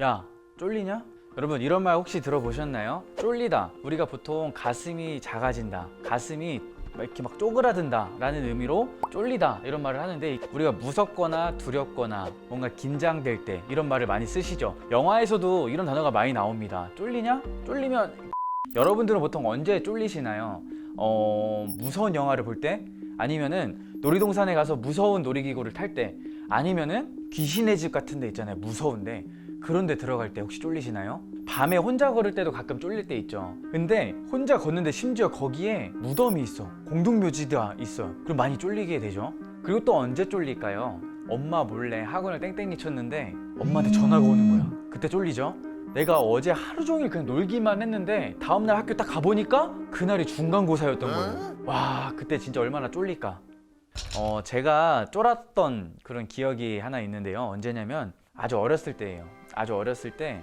야, 쫄리냐? 여러분 이런 말 혹시 들어보셨나요? 쫄리다. 우리가 보통 가슴이 작아진다, 가슴이 이렇게 막 쪼그라든다 라는 의미로 쫄리다 이런 말을 하는데, 우리가 무섭거나 두렵거나 뭔가 긴장될 때 이런 말을 많이 쓰시죠. 영화에서도 이런 단어가 많이 나옵니다. 쫄리냐? 쫄리면 여러분들은 보통 언제 쫄리시나요? 무서운 영화를 볼 때? 아니면은 놀이동산에 가서 무서운 놀이기구를 탈 때? 아니면은 귀신의 집 같은 데 있잖아요, 무서운데. 그런 데 들어갈 때 혹시 쫄리시나요? 밤에 혼자 걸을 때도 가끔 쫄릴 때 있죠. 근데 혼자 걷는데 심지어 거기에 무덤이 있어, 공동묘지가 있어요. 그럼 많이 쫄리게 되죠. 그리고 또 언제 쫄릴까요? 엄마 몰래 학원을 땡땡이 쳤는데 엄마한테 전화가 오는 거야. 그때 쫄리죠. 내가 어제 하루 종일 그냥 놀기만 했는데 다음날 학교 딱 가보니까 그날이 중간고사였던 거예요. 와, 그때 진짜 얼마나 쫄릴까. 제가 쫄았던 그런 기억이 하나 있는데요. 언제냐면 아주 어렸을 때예요. 아주 어렸을 때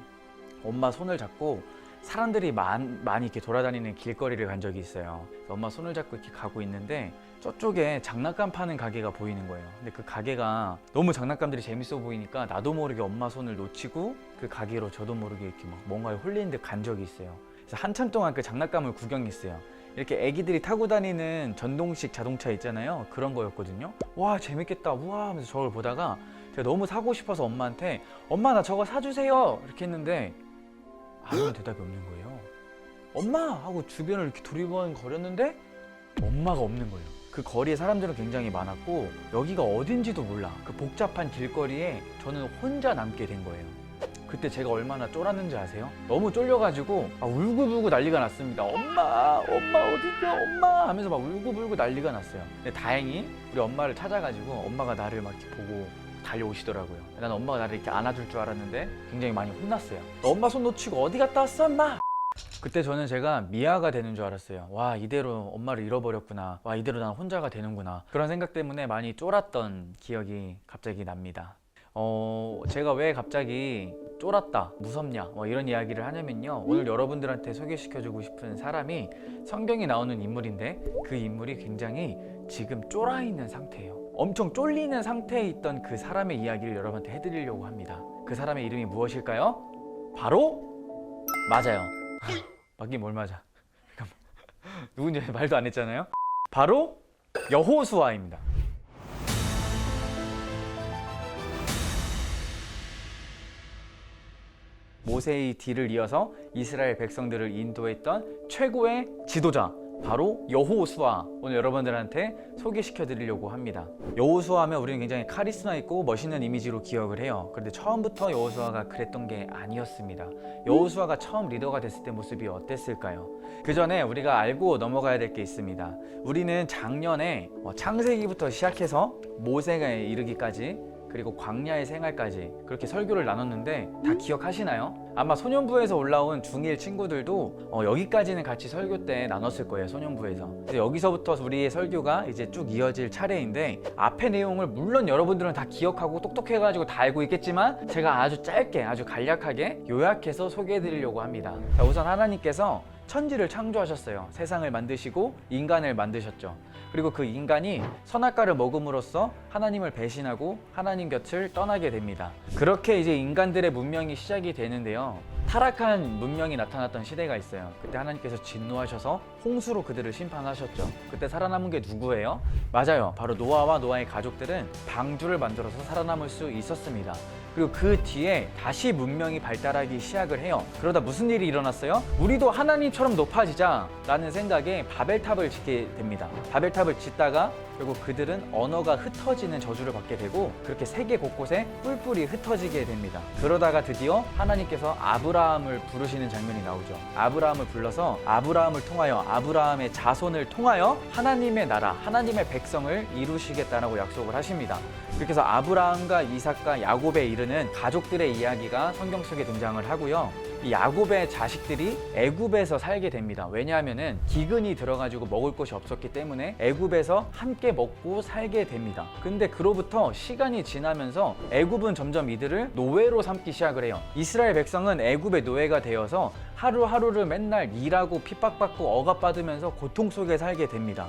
엄마 손을 잡고 사람들이 많이 이렇게 돌아다니는 길거리를 간 적이 있어요. 엄마 손을 잡고 이렇게 가고 있는데 저쪽에 장난감 파는 가게가 보이는 거예요. 근데 그 가게가 너무 장난감들이 재밌어 보이니까 나도 모르게 엄마 손을 놓치고 그 가게로 저도 모르게 이렇게 막 뭔가에 홀린 듯 간 적이 있어요. 그래서 한참 동안 그 장난감을 구경했어요. 이렇게 애기들이 타고 다니는 전동식 자동차 있잖아요. 그런 거였거든요. 와, 재밌겠다, 우와 하면서 저걸 보다가 제가 너무 사고 싶어서 엄마한테 엄마 나 저거 사주세요 이렇게 했는데 아무 대답이 없는 거예요. 엄마 하고 주변을 이렇게 두리번거렸는데 엄마가 없는 거예요. 그 거리에 사람들은 굉장히 많았고 여기가 어딘지도 몰라. 그 복잡한 길거리에 저는 혼자 남게 된 거예요. 그때 제가 얼마나 쫄았는지 아세요? 너무 쫄려가지고 울고불고 난리가 났습니다. 엄마 어딨냐 엄마 하면서 막 울고불고 난리가 났어요. 근데 다행히 우리 엄마를 찾아가지고 엄마가 나를 막 이렇게 보고 달려오시더라고요. 난 엄마가 나를 이렇게 안아줄 줄 알았는데 굉장히 많이 혼났어요. 너 엄마 손 놓치고 어디 갔다 왔어 엄마? 그때 저는 제가 미아가 되는 줄 알았어요. 와, 이대로 엄마를 잃어버렸구나. 와, 이대로 난 혼자가 되는구나. 그런 생각 때문에 많이 쫄았던 기억이 갑자기 납니다. 제가 왜 갑자기 쫄았다, 무섭냐 이런 이야기를 하냐면요, 오늘 여러분들한테 소개시켜주고 싶은 사람이 성경에 나오는 인물인데 그 인물이 굉장히 지금 쫄아있는 상태예요. 엄청 쫄리는 상태에 있던 그 사람의 이야기를 여러분한테 해드리려고 합니다. 그 사람의 이름이 무엇일까요? 바로 맞아요. 맞긴 뭘 맞아. 누군지 말도 안 했잖아요. 바로 여호수아입니다. 모세의 뒤를 이어서 이스라엘 백성들을 인도했던 최고의 지도자, 바로 여호수아, 오늘 여러분들한테 소개시켜 드리려고 합니다. 여호수아 하면 우리는 굉장히 카리스마 있고 멋있는 이미지로 기억을 해요. 그런데 처음부터 여호수아가 그랬던 게 아니었습니다. 여호수아가 처음 리더가 됐을 때 모습이 어땠을까요? 그 전에 우리가 알고 넘어가야 될 게 있습니다. 우리는 작년에 창세기부터 시작해서 모세가 이르기까지, 그리고 광야의 생활까지 그렇게 설교를 나눴는데 다 기억하시나요? 아마 소년부에서 올라온 중1 친구들도 여기까지는 같이 설교 때 나눴을 거예요. 소년부에서. 여기서부터 우리의 설교가 이제 쭉 이어질 차례인데, 앞의 내용을 물론 여러분들은 다 기억하고 똑똑해가지고 다 알고 있겠지만 제가 아주 짧게, 아주 간략하게 요약해서 소개해 드리려고 합니다. 자, 우선 하나님께서 천지를 창조하셨어요. 세상을 만드시고 인간을 만드셨죠. 그리고 그 인간이 선악과를 먹음으로써 하나님을 배신하고 하나님 곁을 떠나게 됩니다. 그렇게 이제 인간들의 문명이 시작이 되는데요, 타락한 문명이 나타났던 시대가 있어요. 그때 하나님께서 진노하셔서 홍수로 그들을 심판하셨죠. 그때 살아남은 게 누구예요? 맞아요, 바로 노아와 노아의 가족들은 방주를 만들어서 살아남을 수 있었습니다. 그리고 그 뒤에 다시 문명이 발달하기 시작을 해요. 그러다 무슨 일이 일어났어요? 우리도 하나님처럼 높아지자 라는 생각에 바벨탑을 짓게 됩니다. 바벨탑을 짓다가 결국 그들은 언어가 흩어지는 저주를 받게 되고, 그렇게 세계 곳곳에 뿔뿔이 흩어지게 됩니다. 그러다가 드디어 하나님께서 아브라함을 부르시는 장면이 나오죠. 아브라함을 불러서 아브라함을 통하여, 아브라함의 자손을 통하여 하나님의 나라, 하나님의 백성을 이루시겠다라고 약속을 하십니다. 그렇게 해서 아브라함과 이삭과 야곱에 이르는 가족들의 이야기가 성경 속에 등장을 하고요. 이 야곱의 자식들이 애굽에서 살게 됩니다. 왜냐하면은 기근이 들어가지고 먹을 것이 없었기 때문에 애굽에서 함께 먹고 살게 됩니다. 근데 그로부터 시간이 지나면서 애굽은 점점 이들을 노예로 삼기 시작을 해요. 이스라엘 백성은 애굽의 노예가 되어서 하루하루를 맨날 일하고 핍박받고 억압받으면서 고통 속에 살게 됩니다.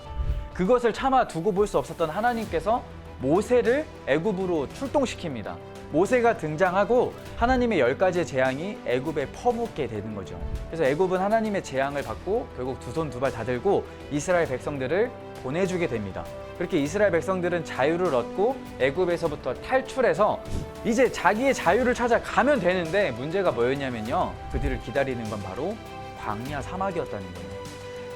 그것을 차마 두고 볼 수 없었던 하나님께서 모세를 애굽으로 출동시킵니다. 모세가 등장하고 하나님의 10가지의 재앙이 애굽에 퍼붓게 되는 거죠. 그래서 애굽은 하나님의 재앙을 받고 결국 두 손 두 발 다 들고 이스라엘 백성들을 보내주게 됩니다. 그렇게 이스라엘 백성들은 자유를 얻고 애굽에서부터 탈출해서 이제 자기의 자유를 찾아가면 되는데 문제가 뭐였냐면요, 그들을 기다리는 건 바로 광야 사막이었다는 거예요.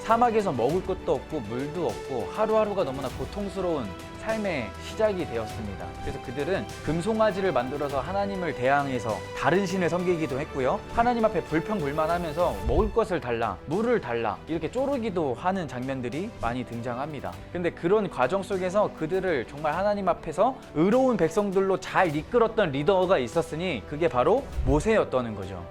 사막에서 먹을 것도 없고 물도 없고 하루하루가 너무나 고통스러운 삶의 시작이 되었습니다. 그래서 그들은 금송아지를 만들어서 하나님을 대항해서 다른 신을 섬기기도 했고요. 하나님 앞에 불평불만하면서 먹을 것을 달라, 물을 달라 이렇게 쪼르기도 하는 장면들이 많이 등장합니다. 근데 그런 과정 속에서 그들을 정말 하나님 앞에서 의로운 백성들로 잘 이끌었던 리더가 있었으니 그게 바로 모세였다는 거죠.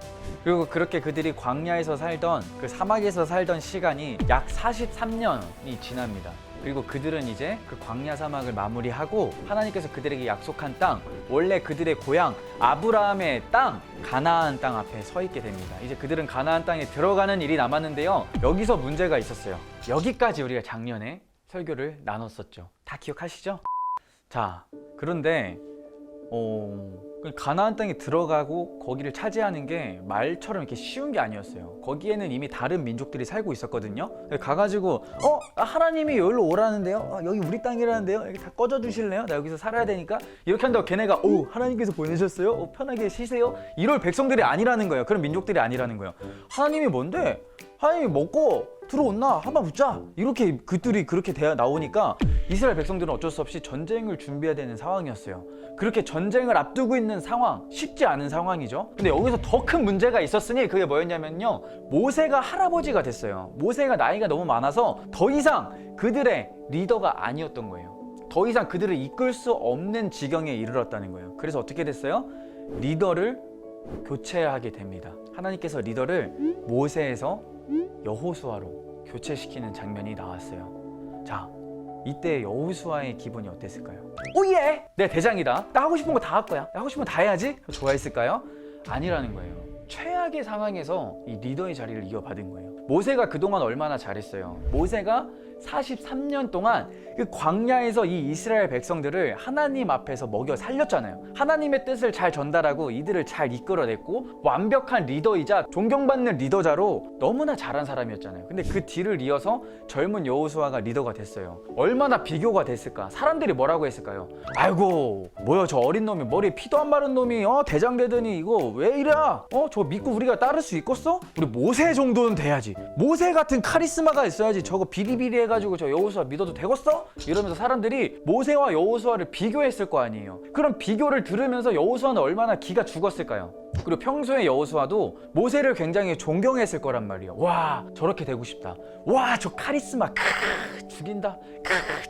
그리고 그렇게 그들이 광야에서 살던 그 사막에서 살던 시간이 약 43년이 지납니다. 그리고 그들은 이제 그 광야 사막을 마무리하고 하나님께서 그들에게 약속한 땅, 원래 그들의 고향 아브라함의 땅 가나안 땅 앞에 서 있게 됩니다. 이제 그들은 가나안 땅에 들어가는 일이 남았는데요, 여기서 문제가 있었어요. 여기까지 우리가 작년에 설교를 나눴었죠. 다 기억하시죠? 자, 그런데 가나안 땅에 들어가고 거기를 차지하는 게 말처럼 이렇게 쉬운 게 아니었어요. 거기에는 이미 다른 민족들이 살고 있었거든요. 가가지고 하나님이 여기로 오라는데요, 여기 우리 땅이라는데요, 여기 다 꺼져 주실래요? 나 여기서 살아야 되니까. 이렇게 한다고 걔네가 하나님께서 보내셨어요? 편하게 쉬세요? 이럴 백성들이 아니라는 거예요. 그런 민족들이 아니라는 거예요. 하나님이 뭔데? 하나님이 먹고 들어온나? 한번 붙자. 이렇게 그들이 그렇게 나오니까 이스라엘 백성들은 어쩔 수 없이 전쟁을 준비해야 되는 상황이었어요. 그렇게 전쟁을 앞두고 있는 상황, 쉽지 않은 상황이죠. 근데 여기서 더 큰 문제가 있었으니 그게 뭐였냐면요, 모세가 할아버지가 됐어요. 모세가 나이가 너무 많아서 더 이상 그들의 리더가 아니었던 거예요. 더 이상 그들을 이끌 수 없는 지경에 이르렀다는 거예요. 그래서 어떻게 됐어요? 리더를 교체하게 됩니다. 하나님께서 리더를 모세에서 여호수아로 교체시키는 장면이 나왔어요. 자, 이때 여호수아의 기분이 어땠을까요? 오예! 내 대장이다. 나 하고 싶은 거 다 할 거야. 나 하고 싶은 거 다 해야지. 좋아했을까요? 아니라는 거예요. 최악의 상황에서 이 리더의 자리를 이어받은 거예요. 모세가 그동안 얼마나 잘했어요. 모세가 43년 동안 그 광야에서 이 이스라엘 백성들을 하나님 앞에서 먹여 살렸잖아요. 하나님의 뜻을 잘 전달하고 이들을 잘 이끌어냈고 완벽한 리더이자 존경받는 리더자로 너무나 잘한 사람이었잖아요. 근데 그 뒤를 이어서 젊은 여호수아가 리더가 됐어요. 얼마나 비교가 됐을까? 사람들이 뭐라고 했을까요? 아이고, 뭐야 저 어린 놈이, 머리에 피도 안 마른 놈이 대장 되더니 이거 왜 이래? 저거 믿고 우리가 따를 수 있겠어? 우리 모세 정도는 돼야지. 모세 같은 카리스마가 있어야지. 저거 비리비리 해가지고 저 여호수아 믿어도 되겠어? 이러면서 사람들이 모세와 여호수아를 비교했을 거 아니에요. 그럼 비교를 들으면서 여호수아는 얼마나 기가 죽었을까요? 그리고 평소에 여호수아도 모세를 굉장히 존경했을 거란 말이에요. 와, 저렇게 되고 싶다. 와, 저 카리스마 죽인다.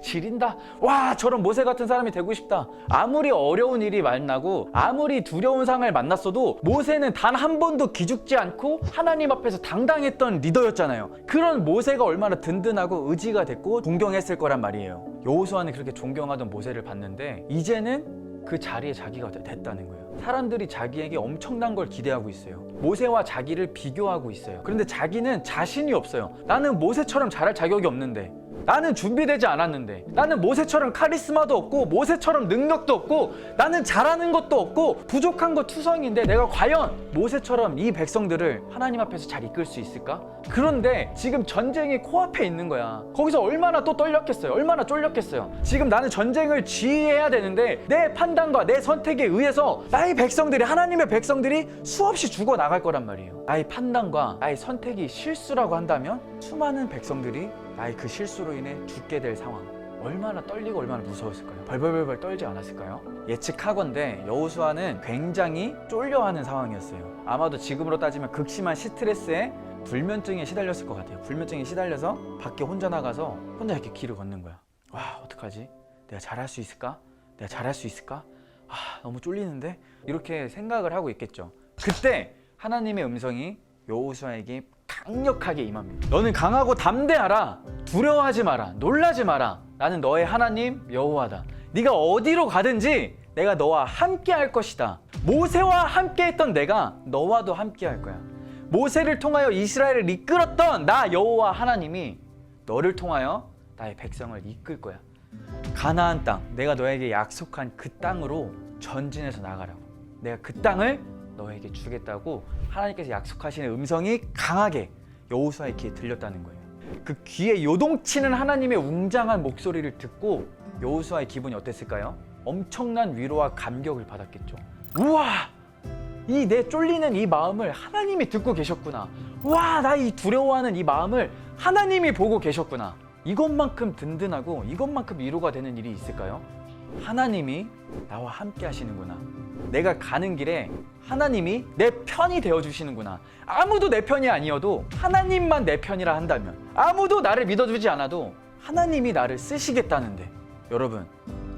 지린다. 와, 저런 모세 같은 사람이 되고 싶다. 아무리 어려운 일이 만나고 아무리 두려운 상을 만났어도 모세는 단 한 번도 기죽지 않고 하나님 앞에서 당당했던 리더였잖아요. 그런 모세가 얼마나 든든하고 의지가 됐고 존경했을 거란 말이에요. 여호수아는 그렇게 존경하던 모세를 봤는데 이제는 그 자리에 자기가 됐다는 거예요. 사람들이 자기에게 엄청난 걸 기대하고 있어요. 모세와 자기를 비교하고 있어요. 그런데 자기는 자신이 없어요. 나는 모세처럼 잘할 자격이 없는데, 나는 준비되지 않았는데, 나는 모세처럼 카리스마도 없고 모세처럼 능력도 없고 나는 잘하는 것도 없고 부족한 거 투성인데 내가 과연 모세처럼 이 백성들을 하나님 앞에서 잘 이끌 수 있을까? 그런데 지금 전쟁이 코앞에 있는 거야. 거기서 얼마나 또 떨렸겠어요. 얼마나 쫄렸겠어요. 지금 나는 전쟁을 지휘해야 되는데 내 판단과 내 선택에 의해서 나의 백성들이, 하나님의 백성들이 수없이 죽어나갈 거란 말이에요. 나의 판단과 나의 선택이 실수라고 한다면 수많은 백성들이 나의 그 실수로 인해 죽게 될 상황, 얼마나 떨리고 얼마나 무서웠을까요? 벌벌벌 떨지 않았을까요? 예측하건대 여호수아는 굉장히 쫄려하는 상황이었어요. 아마도 지금으로 따지면 극심한 스트레스에 불면증에 시달렸을 것 같아요. 불면증에 시달려서 밖에 혼자 나가서 혼자 이렇게 길을 걷는 거야. 와, 어떡하지? 내가 잘할 수 있을까? 내가 잘할 수 있을까? 너무 쫄리는데? 이렇게 생각을 하고 있겠죠. 그때 하나님의 음성이 여호수아에게 강력하게 임합니다. 너는 강하고 담대하라. 두려워하지 마라. 놀라지 마라. 나는 너의 하나님 여호와다. 네가 어디로 가든지 내가 너와 함께 할 것이다. 모세와 함께 했던 내가 너와도 함께 할 거야. 모세를 통하여 이스라엘을 이끌었던 나 여호와 하나님이 너를 통하여 나의 백성을 이끌 거야. 가나안 땅, 내가 너에게 약속한 그 땅으로 전진해서 나가라고. 내가 그 땅을 너에게 주겠다고 하나님께서 약속하시는 음성이 강하게 여호수아의 귀에 들렸다는 거예요. 그 귀에 요동치는 하나님의 웅장한 목소리를 듣고 여호수아의 기분이 어땠을까요? 엄청난 위로와 감격을 받았겠죠. 우와! 이 내 쫄리는 이 마음을 하나님이 듣고 계셨구나. 와, 나 이 두려워하는 이 마음을 하나님이 보고 계셨구나. 이것만큼 든든하고 이것만큼 위로가 되는 일이 있을까요? 하나님이 나와 함께 하시는구나. 내가 가는 길에 하나님이 내 편이 되어주시는구나. 아무도 내 편이 아니어도 하나님만 내 편이라 한다면, 아무도 나를 믿어주지 않아도 하나님이 나를 쓰시겠다는데, 여러분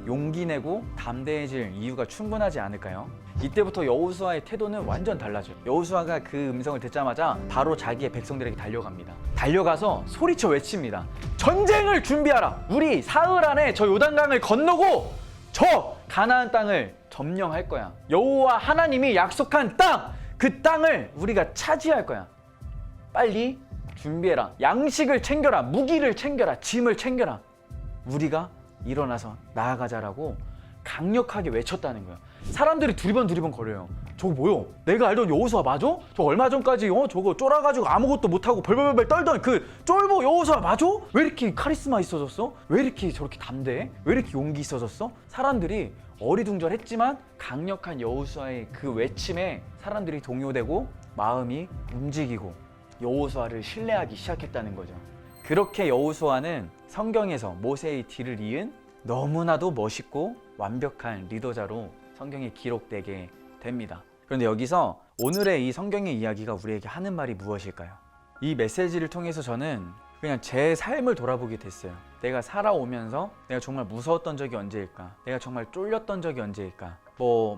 용기 내고 담대해질 이유가 충분하지 않을까요? 이때부터 여호수아의 태도는 완전 달라져요. 여호수아가 그 음성을 듣자마자 바로 자기의 백성들에게 달려갑니다. 달려가서 소리쳐 외칩니다. 전쟁을 준비하라. 우리 사흘 안에 저 요단강을 건너고 저 가나안 땅을 점령할 거야. 여호와 하나님이 약속한 땅, 그 땅을 우리가 차지할 거야. 빨리 준비해라. 양식을 챙겨라. 무기를 챙겨라. 짐을 챙겨라. 우리가 일어나서 나아가자라고 강력하게 외쳤다는 거야. 사람들이 두리번 거려요. 저거 뭐요? 내가 알던 여호수아 맞아? 저 얼마 전까지 저거 쫄아가지고 아무것도 못하고 벌벌벌 떨던 그 쫄보 여호수아 맞아? 왜 이렇게 카리스마 있어졌어? 왜 이렇게 저렇게 담대해? 왜 이렇게 용기 있어졌어? 사람들이 어리둥절했지만 강력한 여호수아의 그 외침에 사람들이 동요되고 마음이 움직이고 여호수아를 신뢰하기 시작했다는 거죠. 그렇게 여호수아는 성경에서 모세의 뒤를 이은 너무나도 멋있고 완벽한 리더자로 성경에 기록되게 됩니다. 그런데 여기서 오늘의 이 성경의 이야기가 우리에게 하는 말이 무엇일까요? 이 메시지를 통해서 저는 그냥 제 삶을 돌아보게 됐어요. 내가 살아오면서 내가 정말 무서웠던 적이 언제일까? 내가 정말 쫄렸던 적이 언제일까?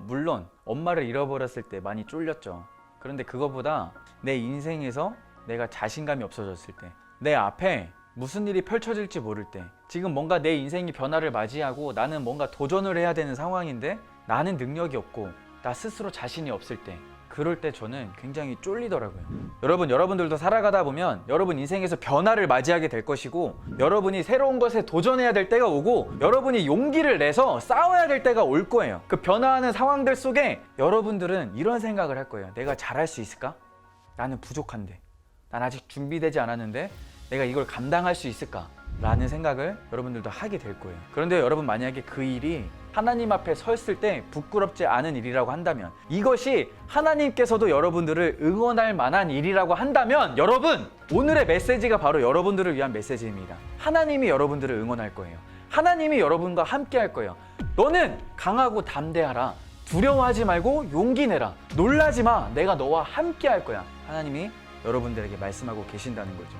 물론 엄마를 잃어버렸을 때 많이 쫄렸죠. 그런데 그거보다 내 인생에서 내가 자신감이 없어졌을 때, 내 앞에 무슨 일이 펼쳐질지 모를 때, 지금 뭔가 내 인생이 변화를 맞이하고 나는 뭔가 도전을 해야 되는 상황인데 나는 능력이 없고 나 스스로 자신이 없을 때, 그럴 때 저는 굉장히 쫄리더라고요. 여러분들도 살아가다 보면 여러분 인생에서 변화를 맞이하게 될 것이고, 여러분이 새로운 것에 도전해야 될 때가 오고, 여러분이 용기를 내서 싸워야 될 때가 올 거예요. 그 변화하는 상황들 속에 여러분들은 이런 생각을 할 거예요. 내가 잘할 수 있을까? 나는 부족한데, 난 아직 준비되지 않았는데 내가 이걸 감당할 수 있을까? 라는 생각을 여러분들도 하게 될 거예요. 그런데 여러분, 만약에 그 일이 하나님 앞에 섰을 때 부끄럽지 않은 일이라고 한다면, 이것이 하나님께서도 여러분들을 응원할 만한 일이라고 한다면, 여러분, 오늘의 메시지가 바로 여러분들을 위한 메시지입니다. 하나님이 여러분들을 응원할 거예요. 하나님이 여러분과 함께 할 거예요. 너는 강하고 담대하라. 두려워하지 말고 용기 내라. 놀라지 마. 내가 너와 함께 할 거야. 하나님이 여러분들에게 말씀하고 계신다는 거죠.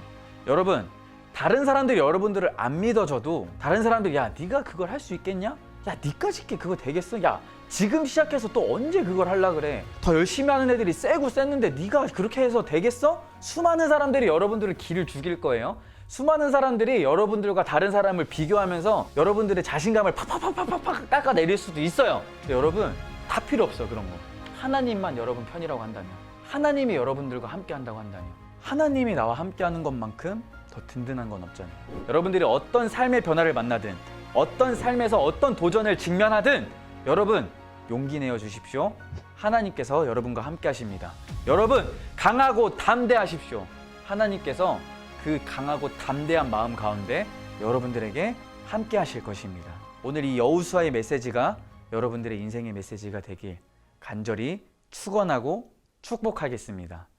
여러분, 다른 사람들이 여러분들을 안 믿어줘도, 다른 사람들이 야, 네가 그걸 할 수 있겠냐? 야, 니까짓 게 그거 되겠어? 야, 지금 시작해서 또 언제 그걸 하려 그래? 더 열심히 하는 애들이 세고 셌는데 네가 그렇게 해서 되겠어? 수많은 사람들이 여러분들을 길을 죽일 거예요. 수많은 사람들이 여러분들과 다른 사람을 비교하면서 여러분들의 자신감을 팍팍팍팍팍 깎아내릴 수도 있어요. 근데 여러분, 다 필요 없어, 그런 거. 하나님만 여러분 편이라고 한다면, 하나님이 여러분들과 함께 한다고 한다면, 하나님이 나와 함께 하는 것만큼 더 든든한 건 없잖아요. 여러분들이 어떤 삶의 변화를 만나든, 어떤 삶에서 어떤 도전을 직면하든, 여러분 용기 내어 주십시오. 하나님께서 여러분과 함께 하십니다. 여러분, 강하고 담대하십시오. 하나님께서 그 강하고 담대한 마음 가운데 여러분들에게 함께 하실 것입니다. 오늘 이 여호수아의 메시지가 여러분들의 인생의 메시지가 되길 간절히 축원하고 축복하겠습니다.